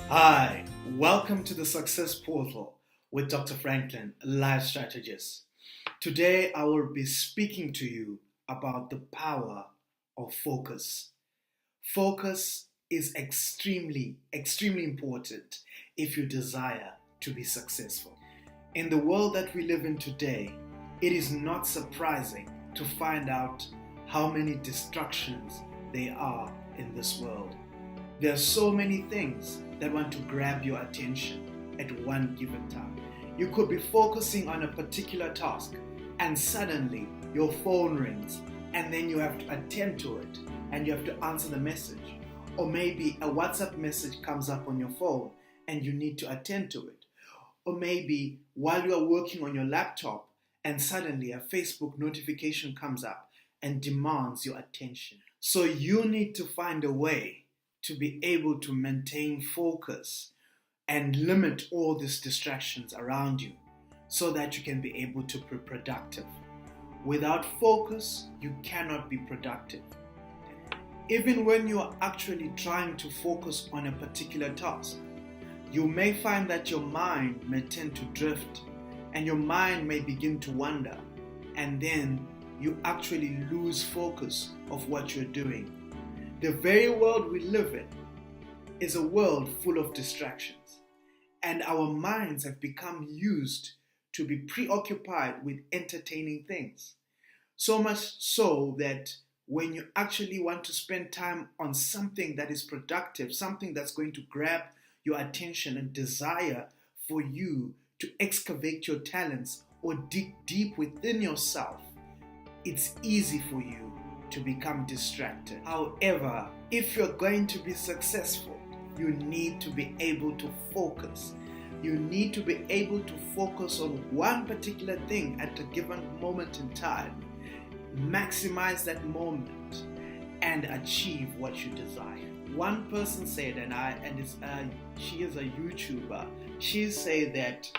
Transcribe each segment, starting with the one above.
Hi, welcome to the Success Portal with Dr. Franklin, life strategist. Today I will be speaking to you about the power of focus. Focus is extremely important if you desire to be successful. In the world that we live in today, it is not surprising to find out how many distractions there are in this world. There are so many things that want to grab your attention at one given time. You could be focusing on a particular task and suddenly your phone rings and then you have to attend to it and you have to answer the message. Or maybe a WhatsApp message comes up on your phone and you need to attend to it. Or maybe while you are working on your laptop and suddenly a Facebook notification comes up and demands your attention. So you need to find a way to be able to maintain focus and limit all these distractions around you so that you can be able to be productive. Without focus, you cannot be productive. Even when you are actually trying to focus on a particular task, you may find that your mind may tend to drift and your mind may begin to wander, and then you actually lose focus of what you're doing. The very world we live in is a world full of distractions, and our minds have become used to be preoccupied with entertaining things. So much so that when you actually want to spend time on something that is productive, something that's going to grab your attention and desire for you to excavate your talents or dig deep within yourself, it's easy for you to become distracted. However, if you're going to be successful, you need to be able to focus. You need to be able to focus on one particular thing at a given moment in time, maximize that moment, and achieve what you desire. One person said, she is a YouTuber, she said that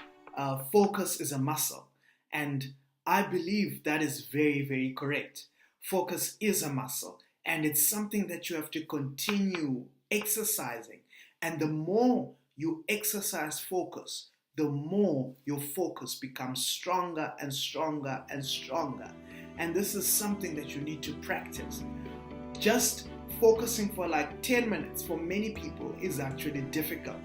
focus is a muscle, and I believe that is very correct. Focus is a muscle, and it's something that you have to continue exercising. And the more you exercise focus, the more your focus becomes stronger and stronger and stronger. And this is something that you need to practice. Just focusing for like 10 minutes for many people is actually difficult.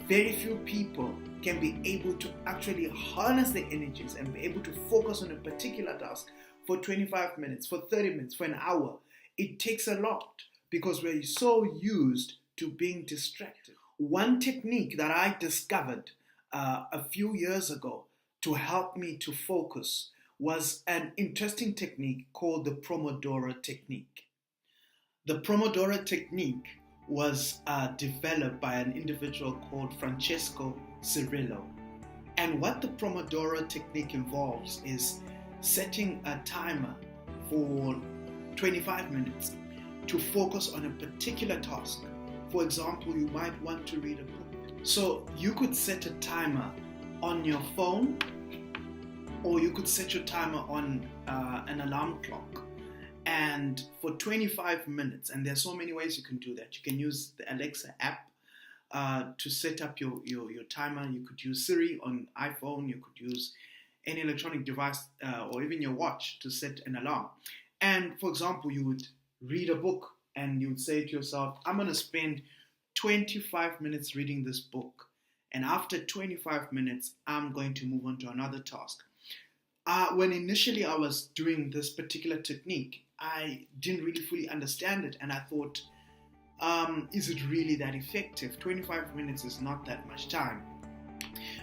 Very few people can be able to actually harness their energies and be able to focus on a particular task for 25 minutes, for 30 minutes, for an hour. It takes a lot because we're so used to being distracted. One technique that I discovered a few years ago to help me to focus was an interesting technique called the Pomodoro technique. The Pomodoro technique was developed by an individual called Francesco Cirillo. And what the Pomodoro technique involves is setting a timer for 25 minutes to focus on a particular task. For example, you might want to read a book. So you could set a timer on your phone, or you could set your timer on an alarm clock. And for 25 minutes, and there's so many ways you can do that. You can use the Alexa app to set up your timer. You could use Siri on iPhone. You could use any electronic device or even your watch to set an alarm. And for example, you would read a book and you would say to yourself, I'm going to spend 25 minutes reading this book. And after 25 minutes, I'm going to move on to another task. When initially I was doing this particular technique, I didn't really fully understand it. And I thought, is it really that effective? 25 minutes is not that much time.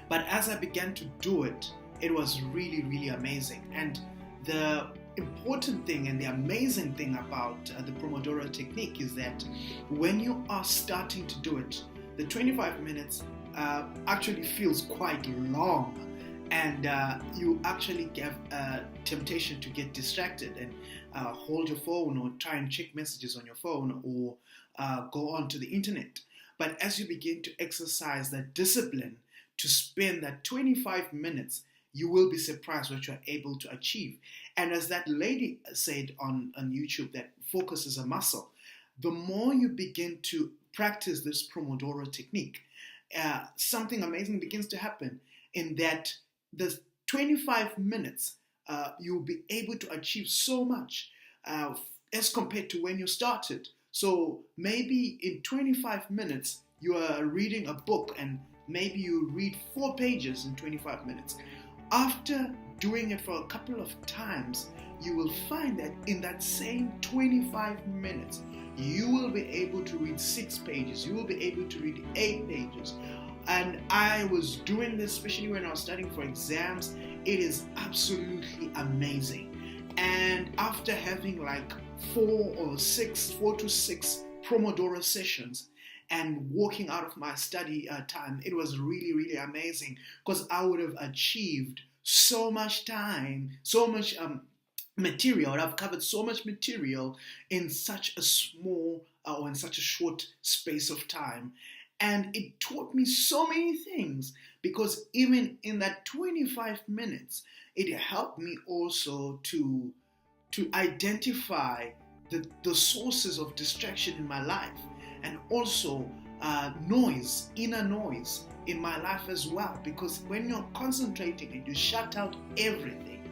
But as I began to do it, it was really amazing. And the important thing and the amazing thing about the Pomodoro technique is that when you are starting to do it, the 25 minutes actually feels quite long, and you actually have a temptation to get distracted and hold your phone or try and check messages on your phone or go onto the internet. But as you begin to exercise that discipline to spend that 25 minutes, you will be surprised what you're able to achieve. And as that lady said on YouTube, that focus is a muscle. The more you begin to practice this Pomodoro technique, something amazing begins to happen in that the 25 minutes, you'll be able to achieve so much as compared to when you started. So maybe in 25 minutes, you are reading a book and maybe you read 4 pages in 25 minutes. After doing it for a couple of times, you will find that in that same 25 minutes, you will be able to read 6 pages. You will be able to read 8 pages. And I was doing this, especially when I was studying for exams. It is absolutely amazing. And after having like 4 to 6 Pomodoro sessions and walking out of my study time, it was really, really amazing, because I would have achieved so much time, so much material. I've covered so much material in such a small or in such a short space of time. And it taught me so many things, because even in that 25 minutes, it helped me also to identify the sources of distraction in my life, and also noise, inner noise in my life as well. Because when you're concentrating and you shut out everything,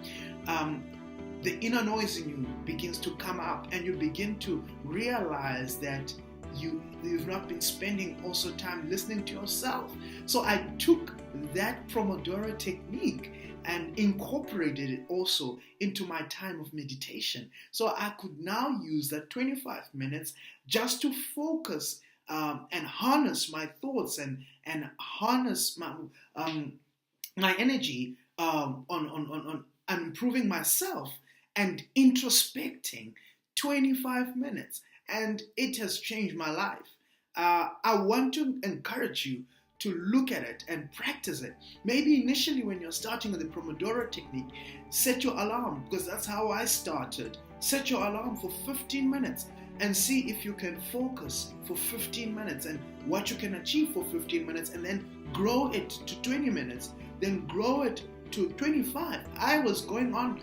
the inner noise in you begins to come up, and you begin to realize that you've not been spending also time listening to yourself. So I took that Pomodoro technique and incorporated it also into my time of meditation. So I could now use that 25 minutes just to focus and harness my thoughts and harness my energy on improving myself and introspecting 25 minutes. And it has changed my life. I want to encourage you to look at it and practice it. Maybe initially when you're starting with the Pomodoro technique, set your alarm, because that's how I started. Set your alarm for 15 minutes and see if you can focus for 15 minutes and what you can achieve for 15 minutes, and then grow it to 20 minutes, then grow it to 25. I was going on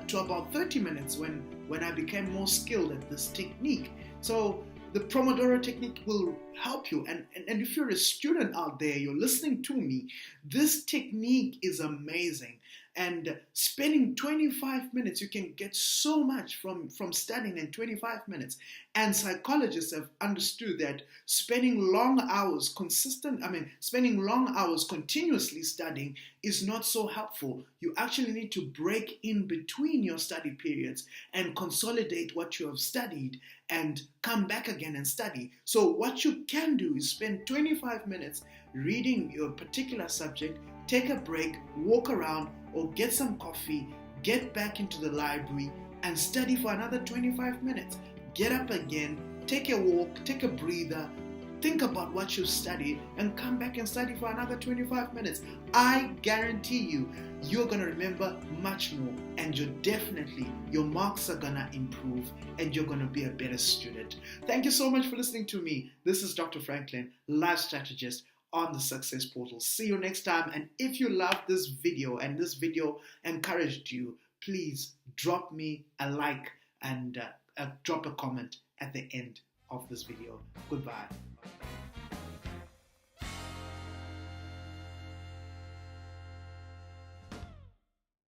to about 30 minutes when I became more skilled at this technique. So the Pomodoro technique will help you. And if you're a student out there, you're listening to me, this technique is amazing. And spending 25 minutes, you can get so much from studying in 25 minutes. And psychologists have understood that spending long hours continuously studying is not so helpful. You actually need to break in between your study periods and consolidate what you have studied and come back again and study. So what you can do is spend 25 minutes reading your particular subject, take a break, walk around, or get some coffee, get back into the library and study for another 25 minutes. Get up again, take a walk, take a breather, think about what you studied, and come back and study for another 25 minutes. I guarantee you, you're going to remember much more, and your marks are going to improve, and you're going to be a better student. Thank you so much for listening to me. This is Dr. Franklin, life strategist on the Success Portal. See you next time. And if you loved this video and this video encouraged you, please drop me a like and drop a comment at the end of this video. Goodbye.